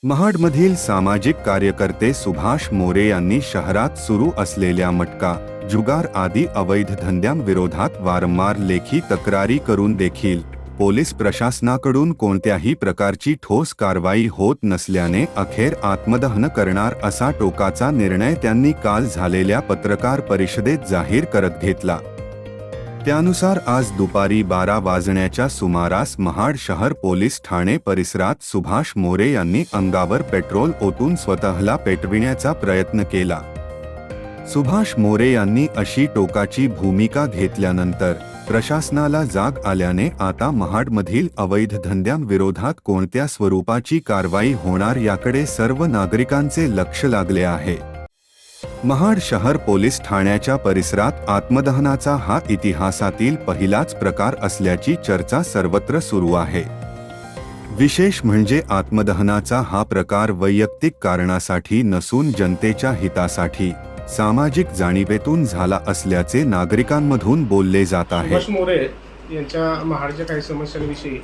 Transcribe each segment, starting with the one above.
महाडमधील सामाजिक कार्यकर्ते सुभाष मोरे यांनी शहरात सुरू असलेल्या मटका, जुगार आदी अवैध धंद्यांविरोधात वारंवार लेखी तक्रारी करून देखील पोलीस प्रशासनाकडून कोणत्याही प्रकारची ठोस कारवाई होत नसल्याने अखेर आत्मदहन करणार असा टोकाचा निर्णय त्यांनी काल झालेल्या पत्रकार परिषदेत जाहीर करत घेतला। त्यानुसार आज दुपारी 12 वाजण्याच्या सुमारास महाड शहर पोलीस ठाणे परिसरात सुभाष मोरे यांनी अंगावर पेट्रोल ओतून स्वतःला पेटविण्याचा प्रयत्न केला। सुभाष मोरे यांनी अशी टोकाची भूमिका घेतल्यानंतर प्रशासनाला जाग आल्याने आता महाडमधील अवैध धंद्यांविरोधात कोणत्या स्वरूपाची कारवाई होणार याकडे सर्व नागरिकांचे लक्ष लागले आहे। महाड शहर पोलीस ठाण्याच्या परिसरात आत्मदहनाचा हा इतिहासातील पहिलाच प्रकार असल्याची चर्चा सर्वत्र सुरू आहे। विशेष म्हणजे आत्मदहनाचा हा प्रकार वैयक्तिक कारणासाठी नसून जनतेच्या हितासाठी सामाजिक जाणीवेतून झाला असल्याचे नागरिकांमधून बोलले जात आहे। सुभाष मोरे यांच्या महाडच्या काही समस्यांविषयी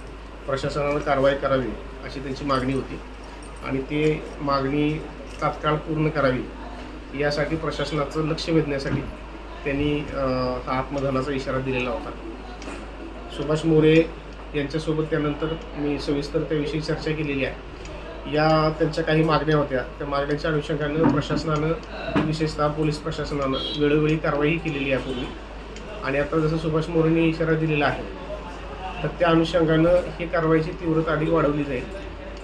प्रशासनाने कारवाई करावी अशी त्यांची मागणी होती आणि ती मागणी तात्काळ पूर्ण करावी यासाठी प्रशासनाचं लक्ष वेधण्यासाठी त्यांनी आत्मदहनाचा इशारा दिलेला होता। सुभाष मोरे यांच्यासोबत त्यानंतर मी सविस्तर त्याविषयी चर्चा केलेली आहे। या त्यांच्या काही मागण्या होत्या, त्या मागण्यांच्या अनुषंगानं प्रशासनानं विशेषतः पोलीस प्रशासनानं वेळोवेळी कारवाई केलेली आहे पूर्वी आणि आता जसं सुभाष मोरेंनी इशारा दिलेला आहे तर त्या अनुषंगानं ही कारवाईची तीव्रता अधिक वाढवली जाईल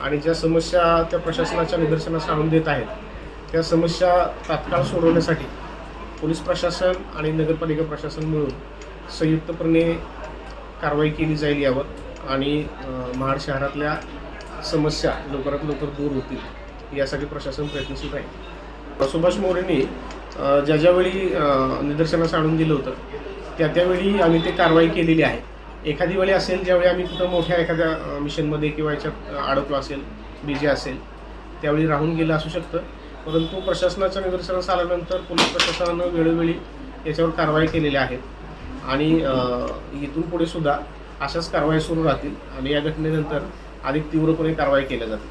आणि ज्या समस्या त्या प्रशासनाच्या निदर्शनास आणून देत आहेत त्या समस्या तात्काळ सोडवण्यासाठी पोलीस प्रशासन आणि नगरपालिका प्रशासन मिळून संयुक्तपणे कारवाई केली जाईल यावर आणि महाड शहरातल्या समस्या लवकरात लवकर दूर होतील यासाठी प्रशासन प्रयत्नशील राहील। सुभाष मोरेंनी ज्यावेळी निदर्शनास आणून दिलं होतं त्यावेळी आम्ही ते कारवाई केलेली आहे। एखादी वेळी असेल ज्यावेळी आम्ही कुठं मोठ्या एखाद्या मिशनमध्ये किंवा याच्यात अडकलो असेल, बिझी असेल त्यावेळी राहून गेलं असू शकतं, परंतु प्रशासनाच्या निदर्शनास आल्यानंतर पोलीस प्रशासनानं वेळोवेळी याच्यावर कारवाई केलेल्या आहेत आणि इथून पुढे सुद्धा अशाच कारवाई सुरू राहतील आणि या घटनेनंतर अधिक तीव्रपणे कारवाई केल्या जाते।